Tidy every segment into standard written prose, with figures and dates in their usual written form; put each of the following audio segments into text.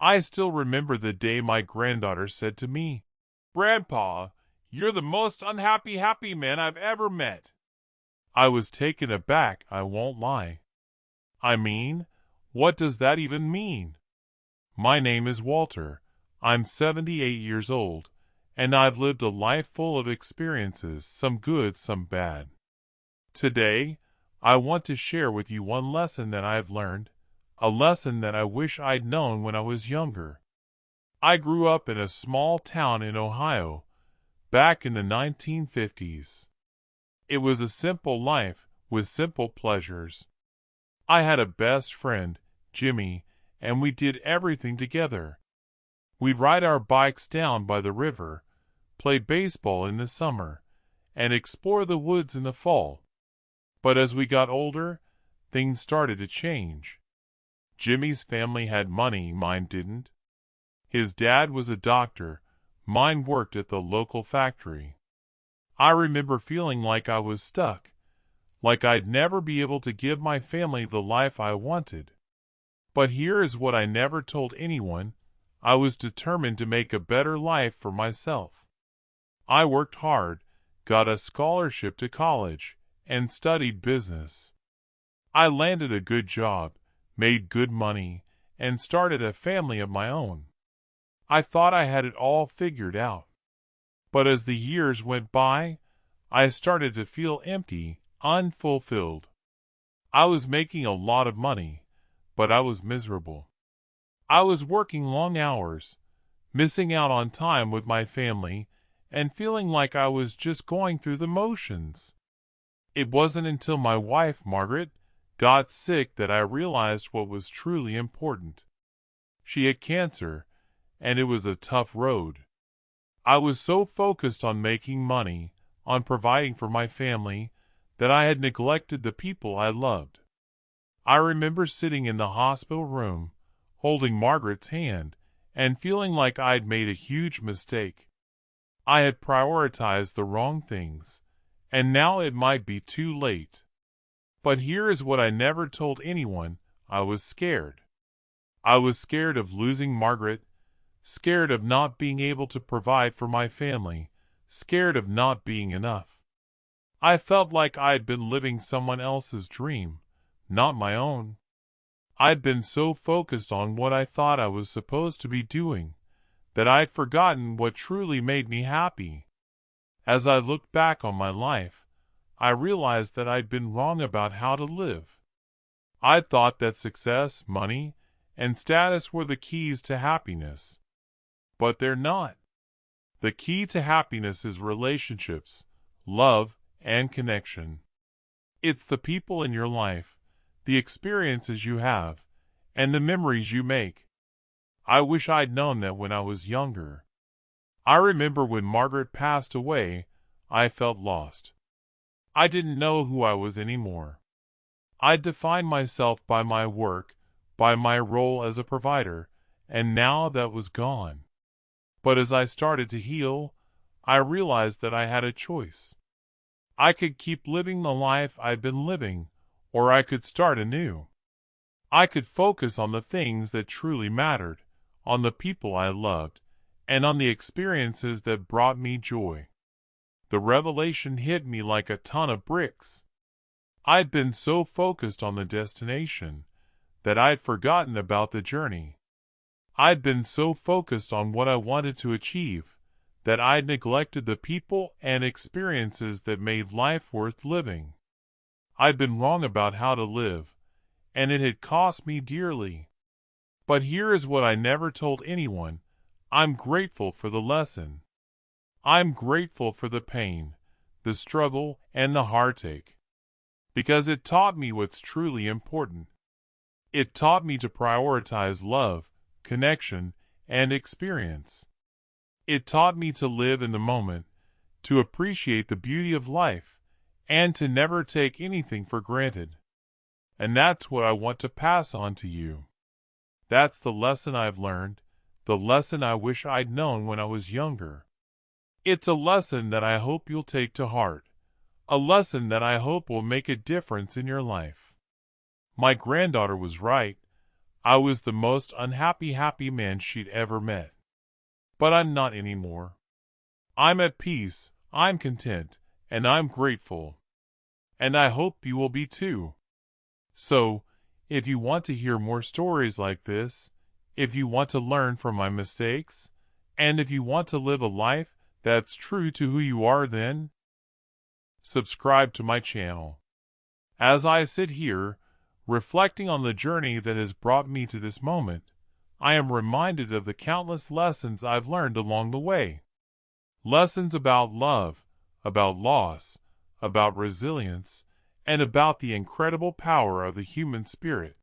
I still remember the day my granddaughter said to me, "Grandpa, you're the most unhappy happy man I've ever met." I was taken aback, I won't lie. I mean, what does that even mean? My name is Walter. I'm 78 years old, and I've lived a life full of experiences, some good, some bad. Today, I want to share with you one lesson that I've learned, a lesson that I wish I'd known when I was younger. I grew up in a small town in Ohio, back in the 1950s. It was a simple life with simple pleasures. I had a best friend, Jimmy, and we did everything together. We'd ride our bikes down by the river, play baseball in the summer, and explore the woods in the fall. But as we got older, things started to change. Jimmy's family had money, mine didn't. His dad was a doctor, mine worked at the local factory. I remember feeling like I was stuck, like I'd never be able to give my family the life I wanted. But here is what I never told anyone. I was determined to make a better life for myself. I worked hard, got a scholarship to college, and studied business. I landed a good job, made good money, and started a family of my own. I thought I had it all figured out. But as the years went by, I started to feel empty, unfulfilled. I was making a lot of money, but I was miserable. I was working long hours, missing out on time with my family, and feeling like I was just going through the motions. It wasn't until my wife, Margaret, got sick that I realized what was truly important. She had cancer, and it was a tough road. I was so focused on making money, on providing for my family, that I had neglected the people I loved. I remember sitting in the hospital room, holding Margaret's hand, and feeling like I'd made a huge mistake. I had prioritized the wrong things, and now it might be too late. But here is what I never told anyone. I was scared. I was scared of losing Margaret, scared of not being able to provide for my family, scared of not being enough. I felt like I'd been living someone else's dream, not my own. I'd been so focused on what I thought I was supposed to be doing, that I'd forgotten what truly made me happy. As I looked back on my life, I realized that I'd been wrong about how to live. I'd thought that success, money, and status were the keys to happiness. But they're not. The key to happiness is relationships, love, and connection. It's the people in your life, the experiences you have, and the memories you make. I wish I'd known that when I was younger. I remember when Margaret passed away, I felt lost. I didn't know who I was anymore. I'd defined myself by my work, by my role as a provider, and now that was gone. But as I started to heal, I realized that I had a choice. I could keep living the life I'd been living, or I could start anew. I could focus on the things that truly mattered, on the people I loved, and on the experiences that brought me joy. The revelation hit me like a ton of bricks. I'd been so focused on the destination that I'd forgotten about the journey. I'd been so focused on what I wanted to achieve that I'd neglected the people and experiences that made life worth living. I'd been wrong about how to live, and it had cost me dearly. But here is what I never told anyone. I'm grateful for the lesson. I'm grateful for the pain, the struggle, and the heartache, because it taught me what's truly important. It taught me to prioritize love, connection, and experience. It taught me to live in the moment, to appreciate the beauty of life, and to never take anything for granted. And that's what I want to pass on to you. That's the lesson I've learned, the lesson I wish I'd known when I was younger. It's a lesson that I hope you'll take to heart, a lesson that I hope will make a difference in your life. My granddaughter was right. I was the most unhappy happy man she'd ever met. But I'm not anymore. I'm at peace, I'm content, and I'm grateful. And I hope you will be too. So, if you want to hear more stories like this, if you want to learn from my mistakes, and if you want to live a life that's true to who you are, then subscribe to my channel. As I sit here, reflecting on the journey that has brought me to this moment, I am reminded of the countless lessons I've learned along the way. Lessons about love, about loss, about resilience, and about the incredible power of the human spirit.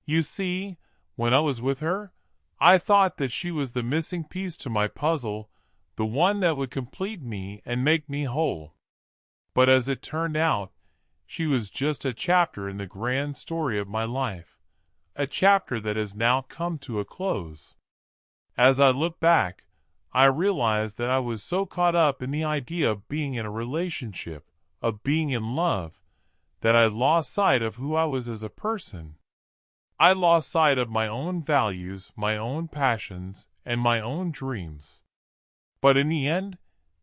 You see, when I was with her, I thought that she was the missing piece to my puzzle, the one that would complete me and make me whole. But as it turned out, she was just a chapter in the grand story of my life, a chapter that has now come to a close. As I look back, I realized that I was so caught up in the idea of being in a relationship, of being in love, that I lost sight of who I was as a person. I lost sight of my own values, my own passions, and my own dreams. But in the end,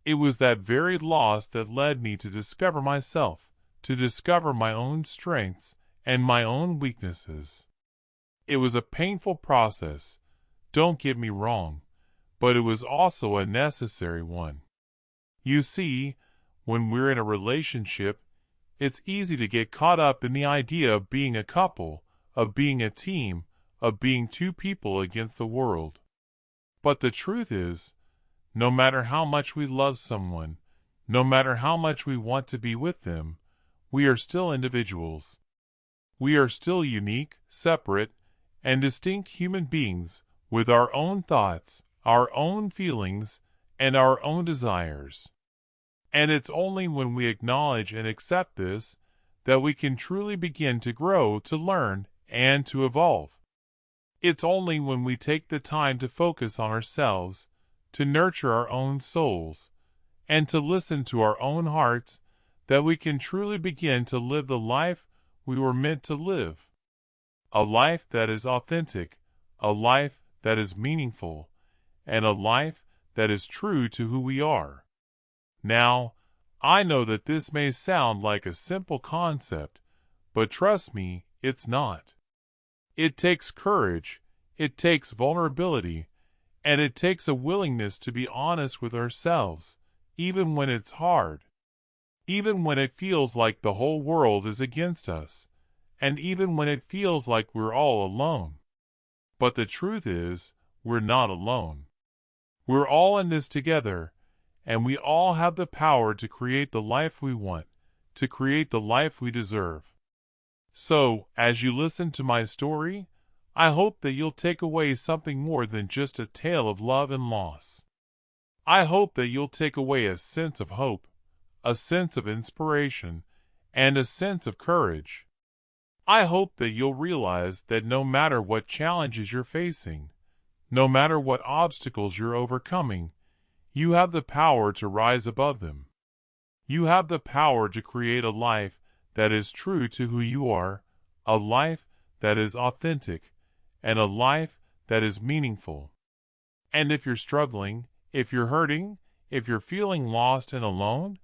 it was that very loss that led me to discover myself, to discover my own strengths and my own weaknesses. It was a painful process, don't get me wrong, but it was also a necessary one. You see, when we're in a relationship, it's easy to get caught up in the idea of being a couple, of being a team, of being two people against the world. But the truth is, no matter how much we love someone, no matter how much we want to be with them, we are still individuals. We are still unique, separate, and distinct human beings with our own thoughts, our own feelings, and our own desires. And it's only when we acknowledge and accept this that we can truly begin to grow, to learn, and to evolve. It's only when we take the time to focus on ourselves, to nurture our own souls, and to listen to our own hearts that we can truly begin to live the life we were meant to live. A life that is authentic, a life that is meaningful, and a life that is true to who we are. Now, I know that this may sound like a simple concept, but trust me, it's not. It takes courage, it takes vulnerability, and it takes a willingness to be honest with ourselves, even when it's hard. Even when it feels like the whole world is against us, and even when it feels like we're all alone. But the truth is, we're not alone. We're all in this together, and we all have the power to create the life we want, to create the life we deserve. So, as you listen to my story, I hope that you'll take away something more than just a tale of love and loss. I hope that you'll take away a sense of hope, a sense of inspiration, and a sense of courage. I hope that you'll realize that no matter what challenges you're facing, no matter what obstacles you're overcoming, you have the power to rise above them. You have the power to create a life that is true to who you are, a life that is authentic, and a life that is meaningful. And if you're struggling, if you're hurting, if you're feeling lost and alone,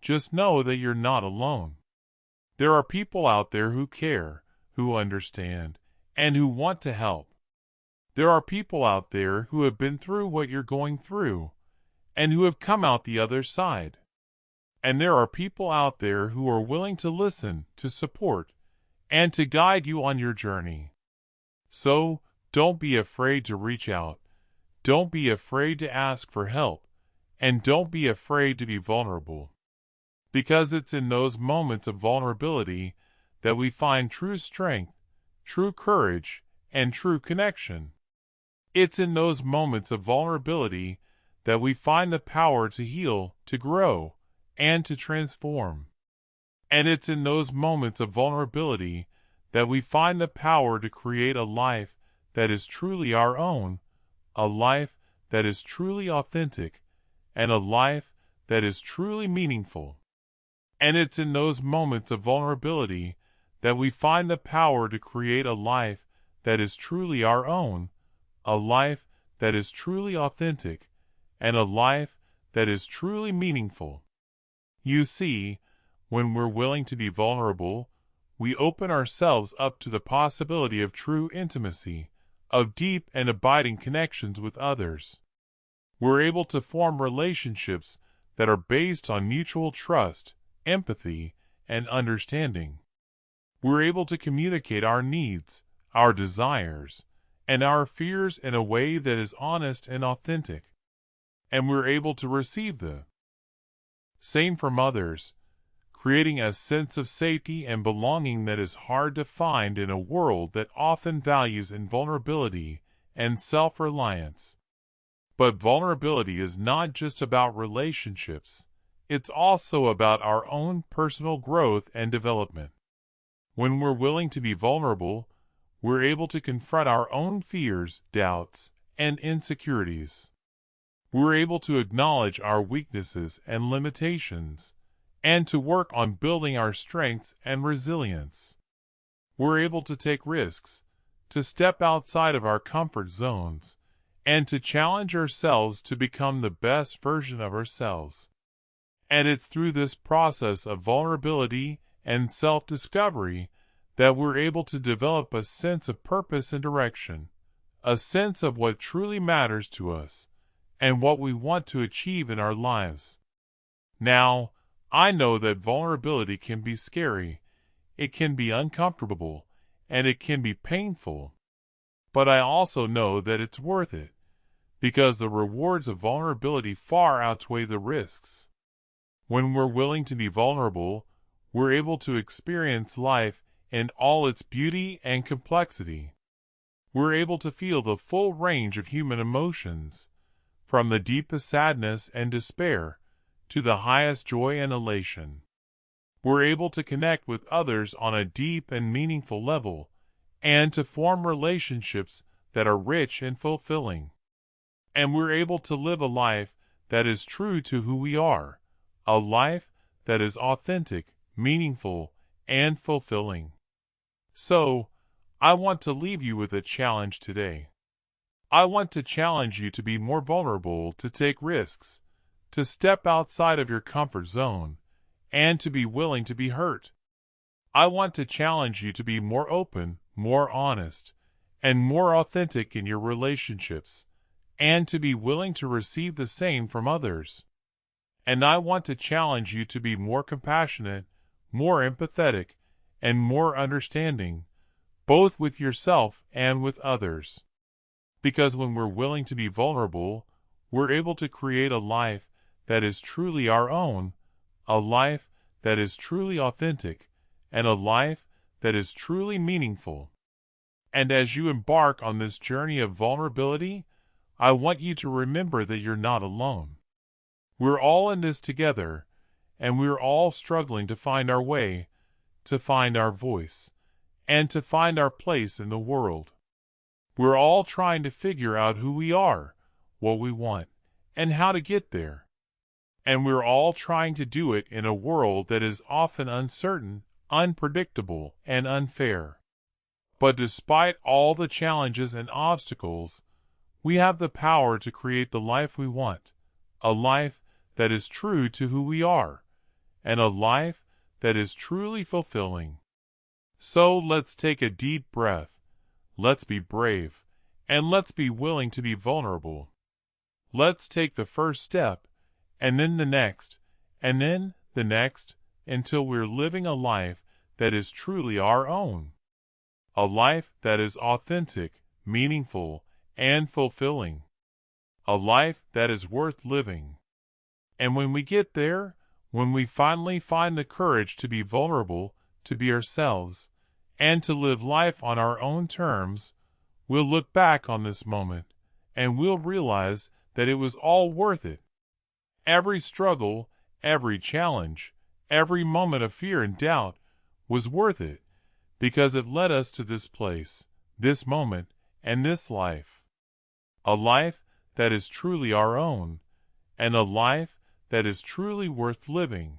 just know that you're not alone. There are people out there who care, who understand, and who want to help. There are people out there who have been through what you're going through, and who have come out the other side. And there are people out there who are willing to listen, to support, and to guide you on your journey. So, don't be afraid to reach out. Don't be afraid to ask for help. And don't be afraid to be vulnerable. Because it's in those moments of vulnerability that we find true strength, true courage, and true connection. It's in those moments of vulnerability that we find the power to heal, to grow, and to transform. And it's in those moments of vulnerability that we find the power to create a life that is truly our own, a life that is truly authentic, and a life that is truly meaningful. And it's in those moments of vulnerability that we find the power to create a life that is truly our own, a life that is truly authentic, and a life that is truly meaningful. You see, when we're willing to be vulnerable, we open ourselves up to the possibility of true intimacy, of deep and abiding connections with others. We're able to form relationships that are based on mutual trust, empathy, and understanding. We're able to communicate our needs, our desires, and our fears in a way that is honest and authentic. And we're able to receive the same from others, creating a sense of safety and belonging that is hard to find in a world that often values invulnerability and self-reliance. But vulnerability is not just about relationships, it's also about our own personal growth and development. When we're willing to be vulnerable, we're able to confront our own fears, doubts, and insecurities. We're able to acknowledge our weaknesses and limitations, and to work on building our strengths and resilience. We're able to take risks, to step outside of our comfort zones, and to challenge ourselves to become the best version of ourselves. And it's through this process of vulnerability and self-discovery that we're able to develop a sense of purpose and direction, a sense of what truly matters to us, and what we want to achieve in our lives. Now, I know that vulnerability can be scary, it can be uncomfortable, and it can be painful. But I also know that it's worth it, because the rewards of vulnerability far outweigh the risks. When we're willing to be vulnerable, we're able to experience life in all its beauty and complexity. We're able to feel the full range of human emotions, from the deepest sadness and despair to the highest joy and elation. We're able to connect with others on a deep and meaningful level, and to form relationships that are rich and fulfilling. And we're able to live a life that is true to who we are, a life that is authentic, meaningful, and fulfilling. So, I want to leave you with a challenge today. I want to challenge you to be more vulnerable, to take risks, to step outside of your comfort zone, and to be willing to be hurt. I want to challenge you to be more open, more honest, and more authentic in your relationships, and to be willing to receive the same from others. And I want to challenge you to be more compassionate, more empathetic, and more understanding, both with yourself and with others. Because when we're willing to be vulnerable, we're able to create a life that is truly our own, a life that is truly authentic, and a life that is truly meaningful. And as you embark on this journey of vulnerability, I want you to remember that you're not alone. We're all in this together, and we're all struggling to find our way, to find our voice, and to find our place in the world. We're all trying to figure out who we are, what we want, and how to get there. And we're all trying to do it in a world that is often uncertain, unpredictable, and unfair. But despite all the challenges and obstacles, we have the power to create the life we want, a life that is true to who we are, and a life that is truly fulfilling. So let's take a deep breath. Let's be brave, and let's be willing to be vulnerable. Let's take the first step, and then the next, and then the next, until we're living a life that is truly our own. A life that is authentic, meaningful, and fulfilling. A life that is worth living. And when we get there, when we finally find the courage to be vulnerable, to be ourselves, and to live life on our own terms, we'll look back on this moment, and we'll realize that it was all worth it. Every struggle, every challenge, every moment of fear and doubt was worth it, because it led us to this place, this moment, and this life. A life that is truly our own, and a life that is truly worth living.